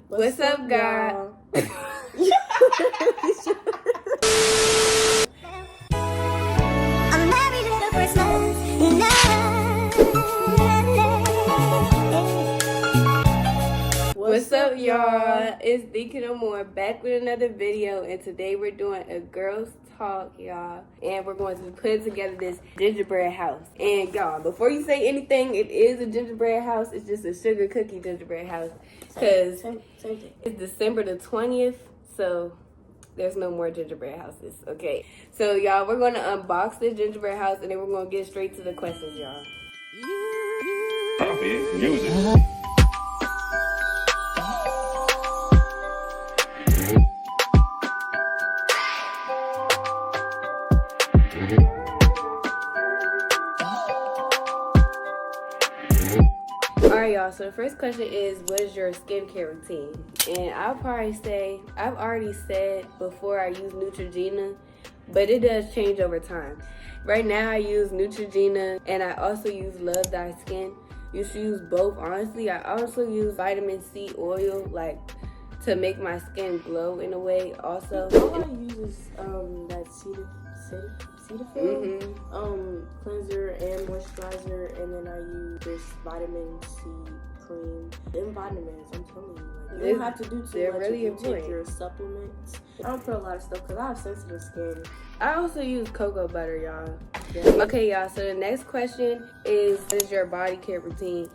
What's up, God? What's up, y'all? It's Deacon No More back with another video, and today we're doing a girls talk, y'all. And we're going to be putting together this gingerbread house. And y'all, before you say anything, it is a gingerbread house. It's just a sugar cookie gingerbread house because it's December the 20th, so there's no more gingerbread houses. Okay, so y'all, we're going to unbox this gingerbread house, and then we're going to get straight to the questions, y'all. Music. Alright, y'all, so the first question is, what is your skincare routine? And I'll probably say, I've already said before, I use Neutrogena, but it does change over time. Right now I use Neutrogena, and I also use Love Thy Skin. You should use both, honestly. I also use vitamin C oil, like, to make my skin glow in a way also. All I use is that Cetaphil cleanser and moisturizer, and then I use this vitamin C cream. Them vitamins, I'm telling you, like, you don't have to do too much. Really if you take your supplements. I don't put a lot of stuff because I have sensitive skin. I also use cocoa butter, y'all. Yeah. Okay, y'all, so the next question is, what is your body care routine?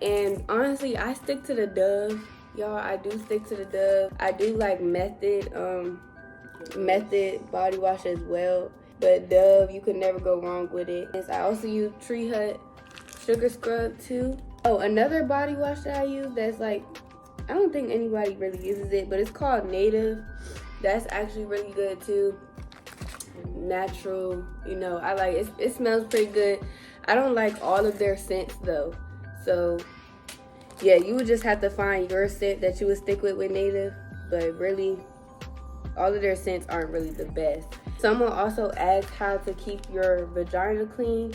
And honestly, I stick to the Dove. Y'all, I do stick to the Dove. I do like Method body wash as well. But Dove, you could never go wrong with it. I also use Tree Hut Sugar Scrub too. Oh, another body wash that I use that's like, I don't think anybody really uses it, but it's called Native. That's actually really good too. Natural, you know, I like it. It smells pretty good. I don't like all of their scents though. So yeah, you would just have to find your scent that you would stick with Native. But really, all of their scents aren't really the best. Someone also asked how to keep your vagina clean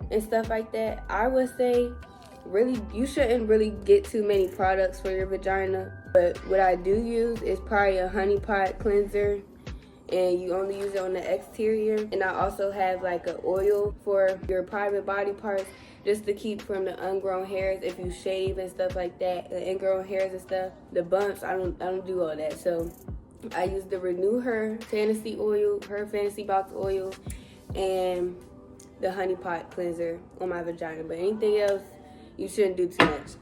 and stuff like that. I would say, really, you shouldn't really get too many products for your vagina. But what I do use is probably a honey pot cleanser, and you only use it on the exterior. And I also have like an oil for your private body parts, just to keep from the ungrown hairs if you shave and stuff like that, the ingrown hairs and stuff, the bumps. I don't do all that. So I use the Renew Her Fantasy Oil, her Fantasy Box Oil, and the Honey Pot Cleanser on my vagina. But anything else, you shouldn't do too much.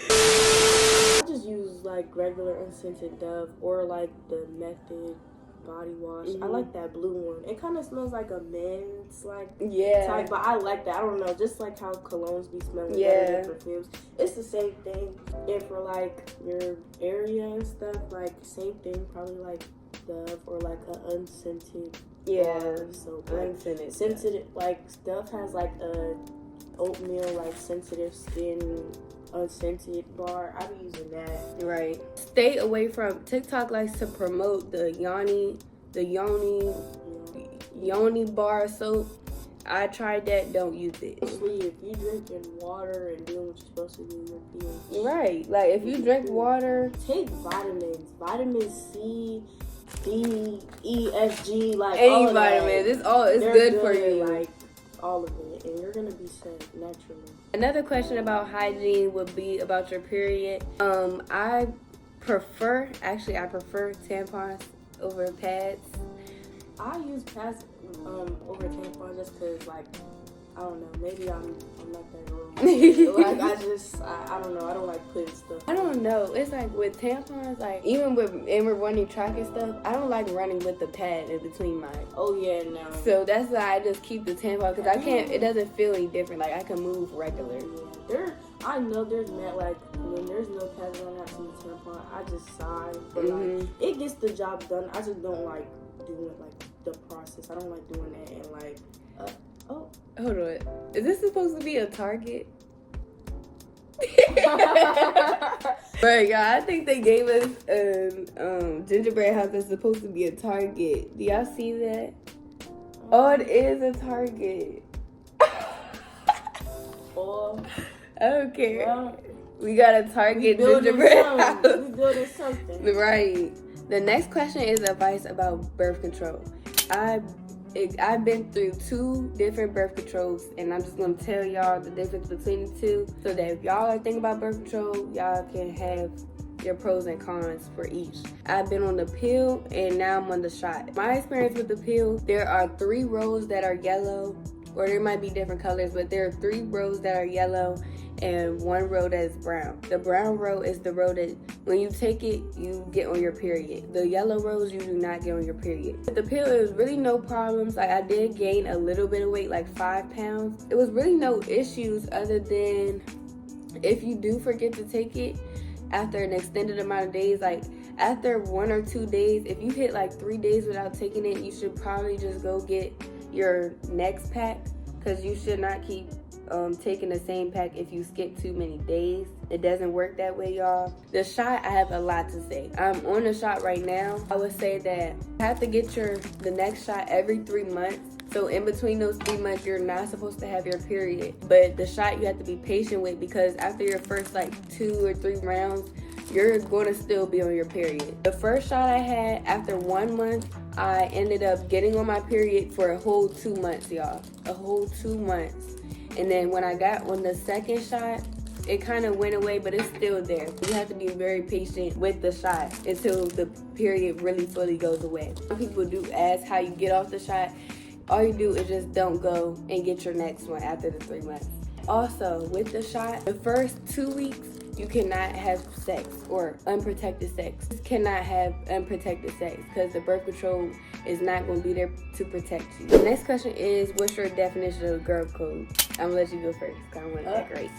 I just use like regular unscented Dove or like the Method body wash. I like that blue one. It kind of smells like a men's type, but I like that. I don't know, just like how colognes be smelling better than perfumes. It's the same thing. And for like your area and stuff, like same thing, probably like Dove or like an unscented bar. So like, sensitive, like Dove has like a oatmeal, like sensitive skin unscented bar. I be using that. Right. Stay away from TikTok. Likes to promote the yoni bar soap. I tried that. Don't use it. Especially if you drinking water and doing what you're supposed to do, you're right. Like if you drink water, take vitamins, vitamin C, D, E, F, G, like any all of vitamins. That. It's all. It's good for you. Like all of it, and you're gonna be set naturally. Another question about hygiene would be about your period. I prefer tampons over pads. I use pads over tampons just cause, like, I don't know, maybe I'm not that girl. Like I don't know, I don't like putting stuff. I don't know. It's like with tampons, like even with running track and stuff, I don't like running with the pad in between mine. Oh yeah, no. So that's why I just keep the tampon because I can't. It doesn't feel any different. Like I can move regular. Yeah, I know there's men, like when there's no pads on, I have to use tampon. I just sigh, but like it gets the job done. I just don't like doing like the process. I don't like doing that and like hold on. Is this supposed to be a Target? Right, y'all. I think they gave us a gingerbread house that's supposed to be a Target. Do y'all see that? Oh, it is a Target. Or Okay. Well, we got to target gingerbread house. We building something. Right. The next question is advice about birth control. I've been through 2 different birth controls, and I'm just going to tell y'all the difference between the 2 so that if y'all are thinking about birth control, y'all can have your pros and cons for each. I've been on the pill, and now I'm on the shot. My experience with the pill, there are 3 rows that are yellow, or there might be different colors, but there are 3 rows that are yellow and 1 row that is brown. The brown row is the row that when you take it, you get on your period. The yellow rows, you do not get on your period. With the pill, it was really no problems. Like, I did gain a little bit of weight, like 5 pounds. It was really no issues other than if you do forget to take it after an extended amount of days, like after 1 or 2 days, if you hit like 3 days without taking it, you should probably just go get your next pack, because you should not keep taking the same pack if you skip too many days. It doesn't work that way, y'all. The shot, I have a lot to say. I'm on the shot right now. I would say that you have to get the next shot every 3 months. So in between those 3 months, you're not supposed to have your period. But the shot you have to be patient with, because after your first like 2 or 3 rounds, you're going to still be on your period. The first shot I had, after 1 month, I ended up getting on my period for a whole 2 months, y'all. A whole 2 months. And then when I got on the second shot, it kind of went away, but it's still there. You have to be very patient with the shot until the period really fully goes away. Some people do ask how you get off the shot. All you do is just don't go and get your next one after the 3 months. Also, with the shot, the first 2 weeks, you cannot have sex or unprotected sex. You cannot have unprotected sex because the birth control is not going to be there to protect you. The next question is, what's your definition of girl code? I'm going to let you go first because I want to decorate.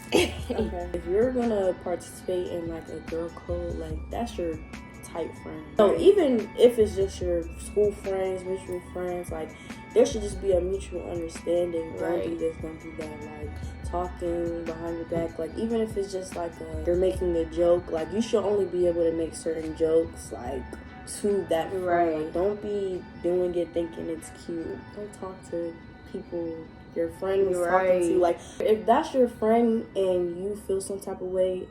Okay. If you're going to participate in like a girl code, like that's your tight friend. So even if it's just your school friends, mutual friends, like there should just be a mutual understanding. Right. Don't be this, don't do that. Like talking behind your back, like even if it's just like you're making a joke, like you should only be able to make certain jokes like to that friend. Right. Like, don't be doing it thinking it's cute. Don't talk to people your friend was talking to. Like if that's your friend and you feel some type of way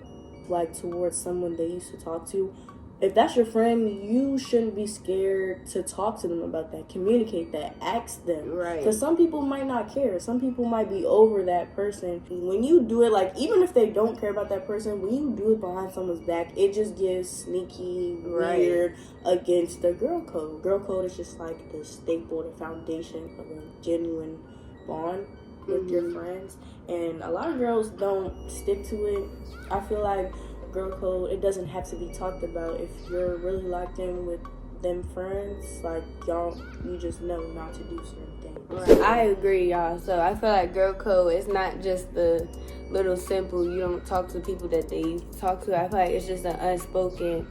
like towards someone they used to talk to, if that's your friend, you shouldn't be scared to talk to them about that. Communicate that. Ask them. Right. Because some people might not care. Some people might be over that person. When you do it, like, even if they don't care about that person, when you do it behind someone's back, it just gives sneaky, weird against the girl code. Girl code is just like the staple, the foundation of a genuine bond with your friends. And a lot of girls don't stick to it. I feel like girl code, it doesn't have to be talked about. If you're really locked in with them friends, like you just know not to do certain things. Right. I agree, y'all. So I feel like girl code is not just the little simple you don't talk to people that they used to talk to. I feel like it's just an unspoken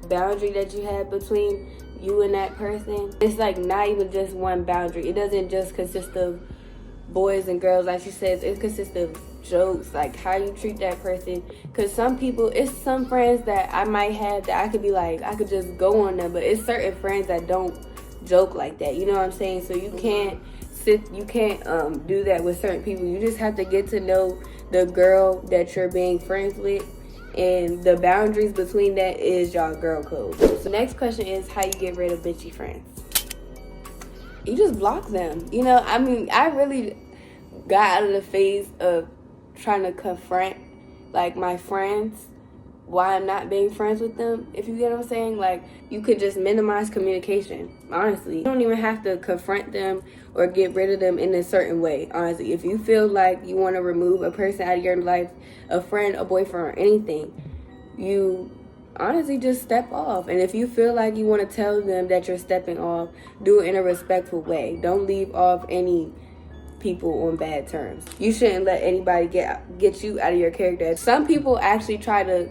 boundary that you have between you and that person. It's like not even just one boundary. It doesn't just consist of boys and girls, like she says. It consists of jokes, like how you treat that person. Because some people, it's some friends that I might have that I could be like, I could just go on them, but it's certain friends that don't joke like that, you know what I'm saying? So you can't do that with certain people. You just have to get to know the girl that you're being friends with, and the boundaries between that is y'all girl code. So next question is, how you get rid of bitchy friends? You just block them. You know, I mean, I really got out of the phase of trying to confront like my friends why I'm not being friends with them, if you get what I'm saying. Like, you could just minimize communication, honestly. You don't even have to confront them or get rid of them in a certain way, honestly. If you feel like you want to remove a person out of your life, a friend, a boyfriend, or anything, you honestly just step off. And if you feel like you want to tell them that you're stepping off, do it in a respectful way. Don't leave off any people on bad terms. You shouldn't let anybody get you out of your character. Some people actually try to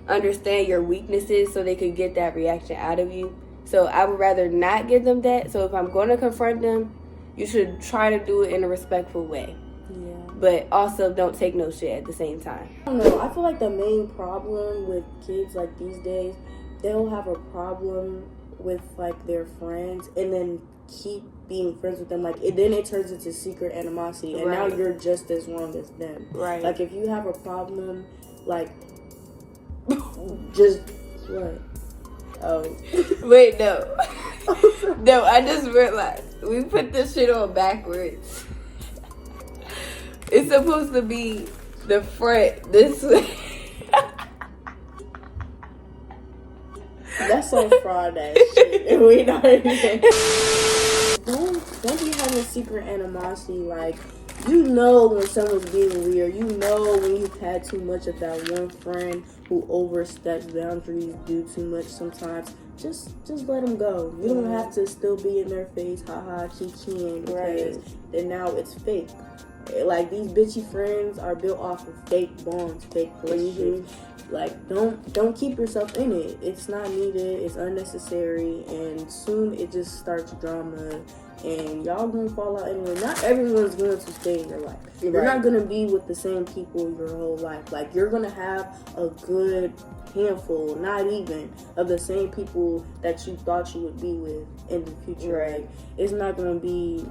understand your weaknesses so they could get that reaction out of you. So I would rather not give them that. So if I'm going to confront them, you should try to do it in a respectful way. Yeah. But also don't take no shit at the same time. I don't know. I feel like the main problem with kids like these days, they'll have a problem with like their friends and then keep being friends with them, like then it turns into secret animosity, and now you're just as wrong as them. Right. Like if you have a problem, like just what? Oh, wait, no, no. I just realized we put this shit on backwards. It's supposed to be the front this way. That's on Friday. Shit. We not even. Don't be having secret animosity. Like, you know when someone's being weird. You know when you've had too much of that one friend who oversteps boundaries, do too much sometimes. Just let them go. You don't have to still be in their face, haha, kiki, because then now it's fake. Like, these bitchy friends are built off of fake bonds, fake relationships. Like, don't keep yourself in it. It's not needed. It's unnecessary, and soon it just starts drama, and y'all gonna fall out anyway. Not everyone's going to stay in your life. You're not gonna be with the same people your whole life. Like, you're gonna have a good handful, not even, of the same people that you thought you would be with in the future. Like, it's not gonna be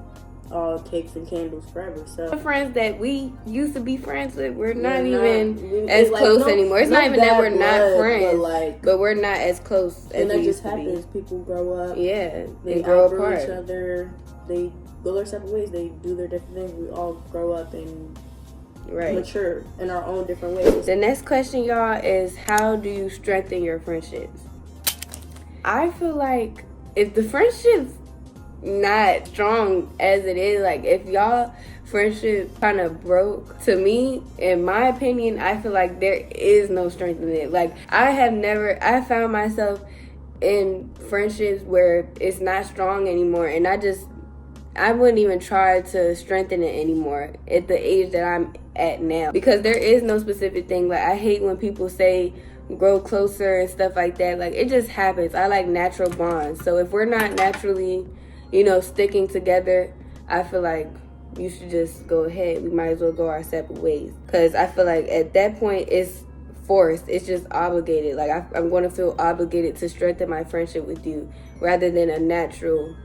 all cakes and candles forever. So the friends that we used to be friends with, we're not even as close anymore. It's not even that we're not friends, but we're not as close as we used to be. And that just happens. People grow up. Yeah, they grow apart. Each other. They go their separate ways. They do their different things. We all grow up and mature in our own different ways. The next question, y'all, is how do you strengthen your friendships? I feel like if the friendships not strong as it is, like if y'all friendship kind of broke, to me, in my opinion, I feel like there is no strength in it. Like I found myself in friendships where it's not strong anymore, and I wouldn't even try to strengthen it anymore at the age that I'm at now, because there is no specific thing. Like, I hate when people say grow closer and stuff like that. Like, it just happens. I like natural bonds. So if we're not naturally, sticking together, I feel like you should just go ahead. We might as well go our separate ways. Because I feel like at that point, it's forced. It's just obligated. Like, I'm going to feel obligated to strengthen my friendship with you rather than a natural,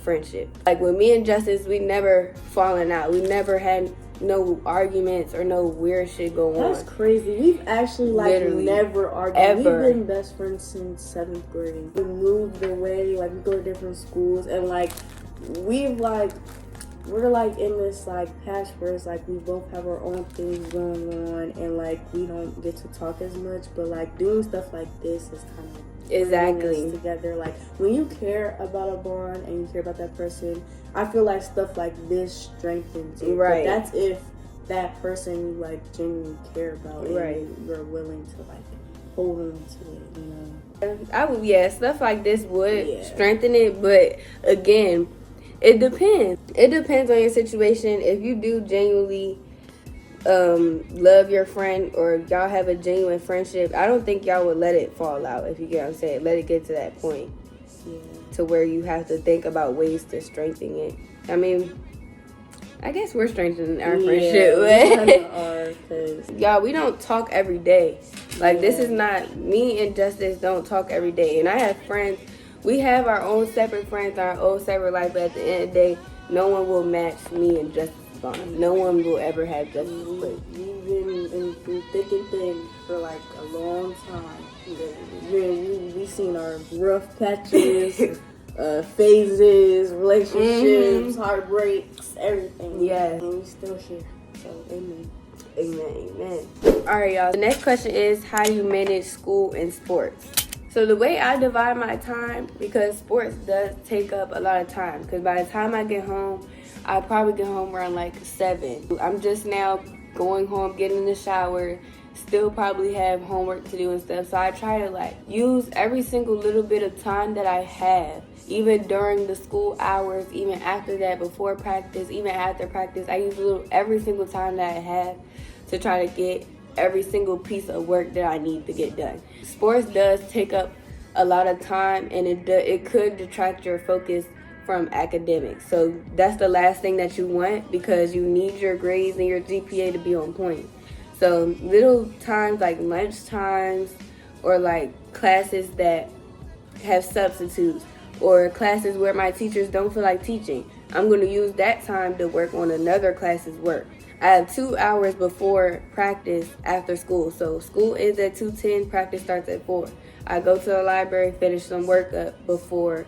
friendship. Like, with me and Justice, we never fallen out. We never had no arguments or no weird shit going on. That's crazy. We've actually never argued. Ever. We've been best friends since 7th grade. We moved away, we go to different schools, and we're in this patch where it's we both have our own things going on, and we don't get to talk as much, but doing stuff like this is kind of together. When you care about a bond and you care about that person, I feel like stuff like this strengthens you. Right. But that's if that person you genuinely care about, and you're willing to hold on to it. Stuff like this would strengthen it, but again, it depends. It depends on your situation. If you do genuinely love your friend, or y'all have a genuine friendship, I don't think y'all would let it fall out, if you get what I'm saying. Let it get to that point to where you have to think about ways to strengthen it. I mean, I guess we're strengthening our friendship. Y'all, we don't talk every day. This is not, me and Justice don't talk every day. And I have friends, we have our own separate friends, our own separate life, but at the end of the day, no one will match me and Justice bond. No one will ever have Justice. We've been through thick and thin for a long time. We've seen our rough patches, phases, relationships, heartbreaks, everything. Yeah. And we still here. So, amen. Amen. Alright, y'all. The next question is, how do you manage school and sports? So the way I divide my time, because sports does take up a lot of time, because by the time I get home, I probably get home around 7. I'm just now going home, getting in the shower, still probably have homework to do and stuff. So I try to use every single little bit of time that I have, even during the school hours, even after that, before practice, even after practice. I use every single time that I have to try to get every single piece of work that I need to get done. Sports does take up a lot of time, and it could detract your focus from academics. So that's the last thing that you want, because you need your grades and your GPA to be on point. So little times like lunch times or classes that have substitutes or classes where my teachers don't feel like teaching. I'm going to use that time to work on another class's work. I have 2 hours before practice after school. So school ends at 2:10, practice starts at 4. I go to the library, finish some work up before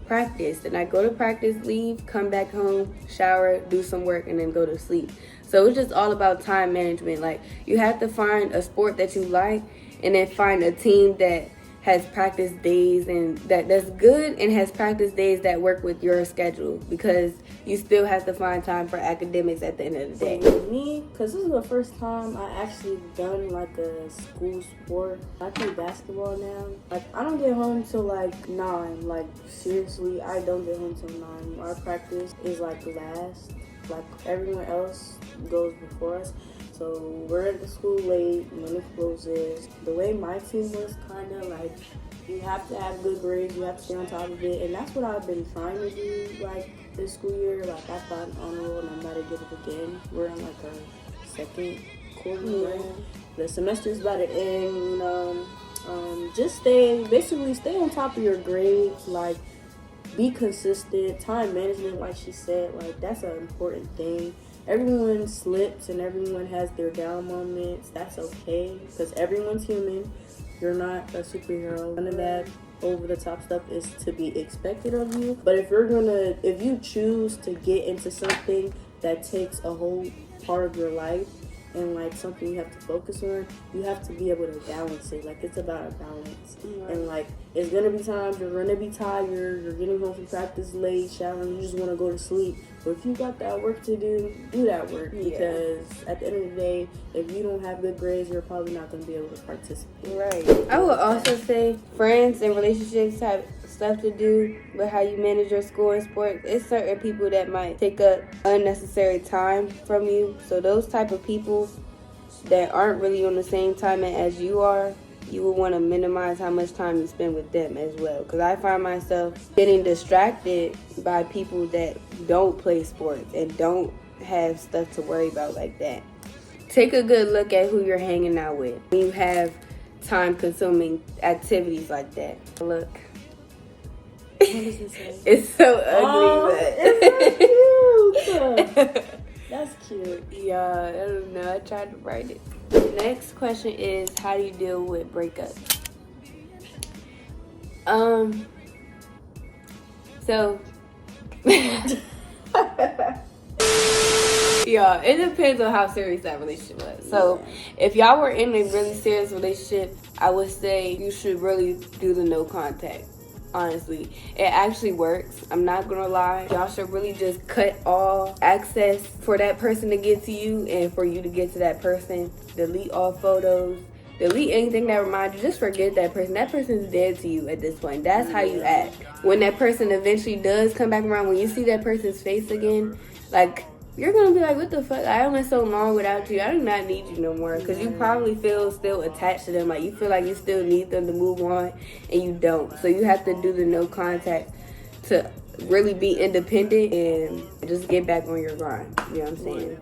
practice. Then I go to practice, leave, come back home, shower, do some work, and then go to sleep. So it's just all about time management. Like, you have to find a sport that you like and then find a team that has practice days and that's good and has practice days that work with your schedule, because you still have to find time for academics at the end of the day. With me, because this is the first time I actually done like a school sport. I play basketball now. Like, I don't get home till like 9. Like, seriously, I don't get home till 9. Our practice is like last. Like, everyone else goes before us. So we're at the school late when it closes. The way my team was, kind of like, you have to have good grades, you have to stay on top of it, and that's what I've been trying to do, like, this school year. Like, I got an honor roll and I'm about to get it again. We're in like our second quarter, right? The semester's about to end, you know. Just stay on top of your grades, like, be consistent. Time management, like she said, like, that's an important thing. Everyone slips and everyone has their down moments. That's okay, because everyone's human. You're not a superhero. None of that over the top stuff is to be expected of you. But if you choose to get into something that takes a whole part of your life and like something you have to focus on, you have to be able to balance it. Like, it's about a balance. And like, it's gonna be times you're gonna be tired, you're getting home from practice late, showering, you just want to go to sleep. But if you got that work to do that work. Because at the end of the day, if you don't have good grades, you're probably not gonna be able to participate. Right. I would also say friends and relationships have stuff to do with how you manage your school and sports. It's certain people that might take up unnecessary time from you. So those type of people that aren't really on the same time as you are, you would want to minimize how much time you spend with them as well. Because I find myself getting distracted by people that don't play sports and don't have stuff to worry about like that. Take a good look at who you're hanging out with when you have time-consuming activities like that. Look. What does it say? It's so ugly, but it's so cute. That's cute. Yeah, I don't know. I tried to write it. Next question is, how do you deal with breakups? So yeah, it depends on how serious that relationship was. So if y'all were in a really serious relationship, I would say you should really do the no contact. Honestly, it actually works. I'm not gonna lie. Y'all should really just cut all access for that person to get to you and for you to get to that person. Delete all photos. Delete anything that reminds you. Just forget that person. That person's dead to you at this point. That's how you act. When that person eventually does come back around, when you see that person's face again, like, you're gonna be like, what the fuck? I went so long without you. I do not need you no more. Because you probably feel still attached to them. Like, you feel like you still need them to move on, and you don't. So you have to do the no contact to really be independent and just get back on your grind. You know what I'm saying?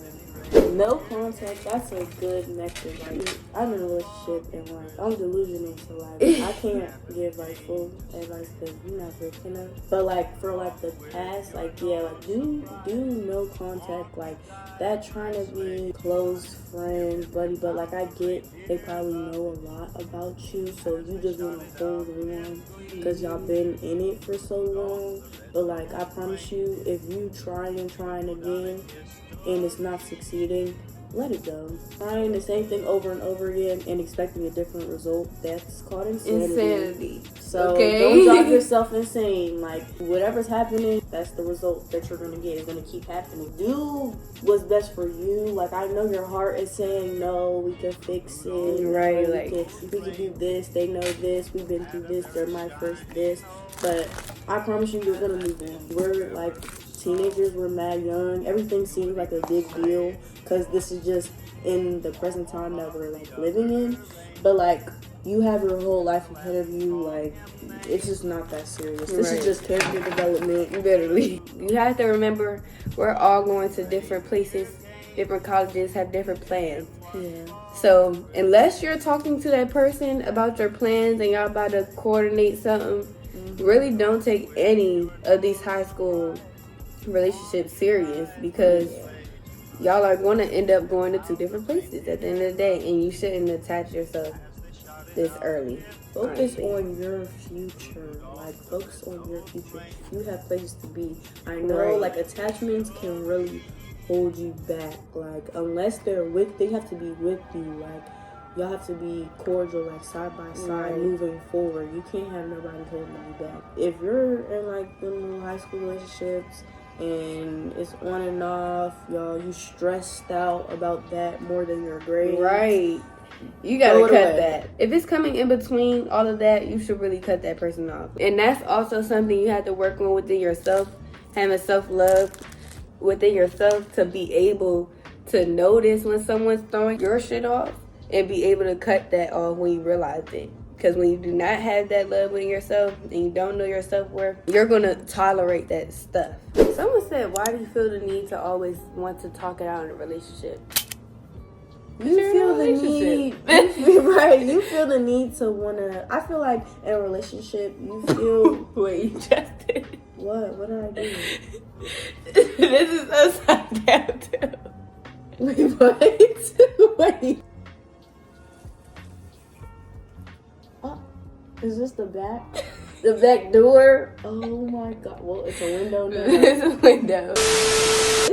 No contact, that's a good method. Like, I'm in a relationship and like, I'm delusional, so like, I can't give like full advice because you're not rich enough. But like, for like the past, like, yeah, like, do no contact, like that, trying to be close friends, buddy. But like, I get they probably know a lot about you, so you just want to hold on because y'all been in it for so long. But like, I promise you, if you trying again and it's not succeeding, let it go. Trying the same thing over and over again and expecting a different result, that's called insanity. So don't drive yourself insane. Like, whatever's happening, that's the result that you're gonna get. It's gonna keep happening. Do what's best for you. Like, I know your heart is saying, no, we can fix it. Right, we can do this. They know this. We've been through this. They're my first this. But I promise you, you're gonna move on. We're like teenagers, we're mad young. Everything seems like a big deal because this is just in the present time that we're like living in. But like, you have your whole life ahead of you. Like, it's just not that serious. This is just character development, literally. You have to remember, we're all going to different places, different colleges, have different plans. Yeah. So unless you're talking to that person about your plans and y'all about to coordinate something, really don't take any of these high school relationships serious, because y'all are going to end up going to two different places at the end of the day, and you shouldn't attach yourself this early. Focus on your future. Like, focus on your future. You have places to be. I know, like, attachments can really hold you back. Like, unless they have to be with you. Like, y'all have to be cordial, like, side by side, moving forward. You can't have nobody holding you back. If you're in, like, them high school relationships and it's on and off, y'all, you stressed out about that more than your grades. Right. You gotta cut that. If it's coming in between all of that, you should really cut that person off. And that's also something you have to work on within yourself, having self-love within yourself to be able to notice when someone's throwing your shit off and be able to cut that off when you realize it. Because when you do not have that love within yourself and you don't know your self-worth, you're going to tolerate that stuff. Someone said, why do you feel the need to always want to talk it out in a relationship? You feel the need, right? You feel the need to wanna. I feel like in a relationship, you feel. Wait, you just did. What? What did I do? This is upside down too. Wait, what? Wait. Oh, is this the back? The back door? Oh my god. Well, it's a window now. It's a window.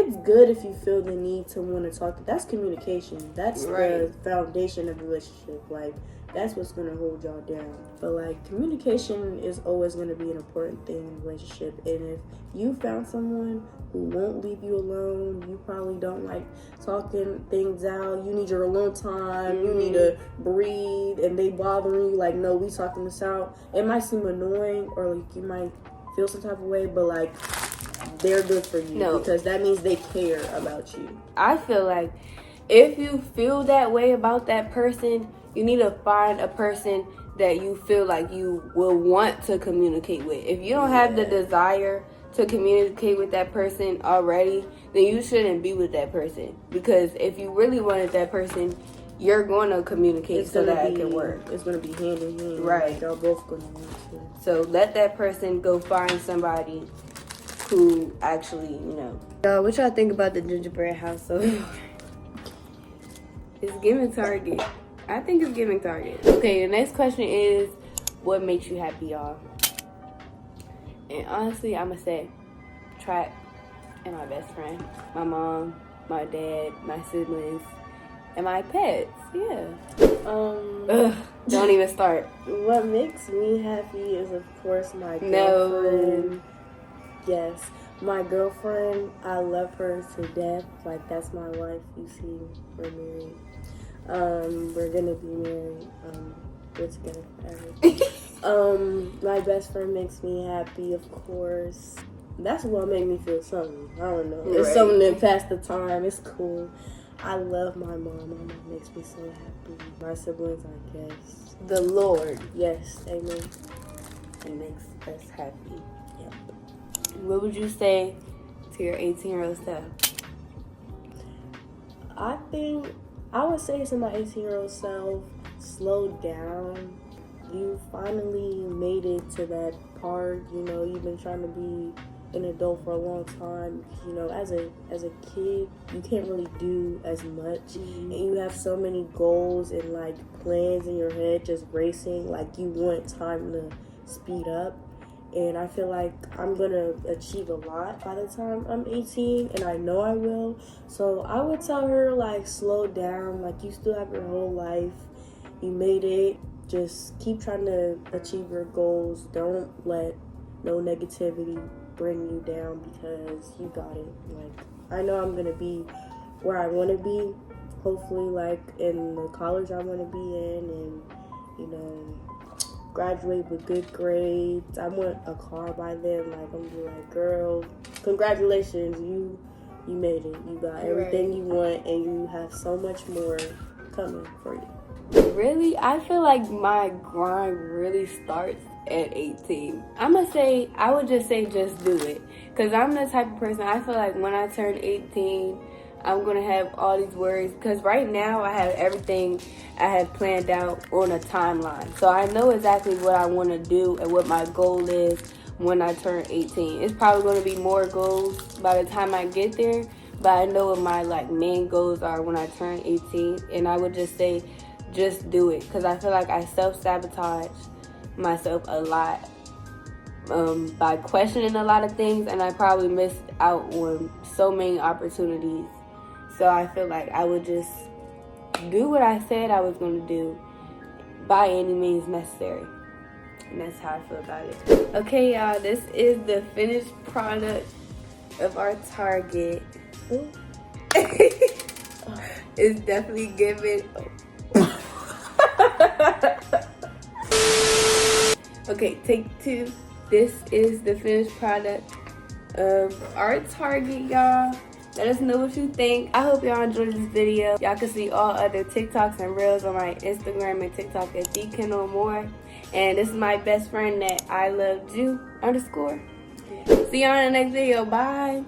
It's good if you feel the need to want to talk. That's communication. That's the foundation of a relationship. Like, that's what's going to hold y'all down. But, like, communication is always going to be an important thing in a relationship. And if you found someone who won't leave you alone, you probably don't like talking things out, you need your alone time, you need to breathe, and they bothering you, like, no, we talking this out. It might seem annoying, or like you might feel some type of way, but like, they're good for you because that means they care about you. I feel like if you feel that way about that person, you need to find a person that you feel like you will want to communicate with. If you don't have the desire to communicate with that person already, then you shouldn't be with that person. Because if you really wanted that person, you're going to communicate so that it can work. It's going to be hand in hand. Right. Like, y'all both going to want to. So let that person go find somebody who actually, what y'all think about the gingerbread house so far? It's giving Target. I think it's giving Target. Okay, the next question is, what makes you happy, y'all? And honestly, I'm going to say Trap and my best friend, my mom, my dad, my siblings, and my pets. Yeah. Don't even start. What makes me happy is, of course, my girlfriend. No. Yes, my girlfriend. I love her to death. Like, that's my wife. You see, we're married. We're gonna be married. We're together forever. My best friend makes me happy, of course. That's what made me feel something. I don't know. It's something that passed the time. It's cool. I love my mom. My mom makes me so happy. My siblings, I guess. The Lord. Yes, amen. It makes us happy. Yep. What would you say to your 18-year-old self? I think I would say to my 18-year-old self, slow down. You finally made it to that part. You've been trying to be an adult for a long time. As a kid, you can't really do as much, and you have so many goals and like plans in your head just racing. Like, you want time to speed up, and I feel like I'm gonna achieve a lot by the time I'm 18, and I know I will. So I would tell her, like, slow down. Like, you still have your whole life. You made it. Just keep trying to achieve your goals. Don't let no negativity bring you down, because you got it. Like, I know I'm gonna be where I want to be, hopefully, like in the college I want to be in, and graduate with good grades. I want a car by then. Like, I'm gonna be like, girl, congratulations, you made it. You got everything you want, and you have so much more coming for you. Really? I feel like my grind really starts at 18. I would just say just do it. Because I'm the type of person, I feel like when I turn 18, I'm gonna have all these worries, because right now I have everything I have planned out on a timeline. So I know exactly what I want to do and what my goal is when I turn 18. It's probably going to be more goals by the time I get there, but I know what my main goals are when I turn 18. And I would just say, just do it, because I feel like I self-sabotage myself a lot by questioning a lot of things, and I probably missed out on so many opportunities. So I feel like I would just do what I said I was going to do by any means necessary. And that's how I feel about it. Okay, y'all, this is the finished product of our Target. It's definitely giving. Okay, take 2. This is the finished product of our Target, y'all. Let us know what you think. I hope y'all enjoyed this video. Y'all can see all other TikToks and Reels on my Instagram and TikTok at @DKendallMoore. And this is my best friend at I love you _. See y'all in the next video. Bye.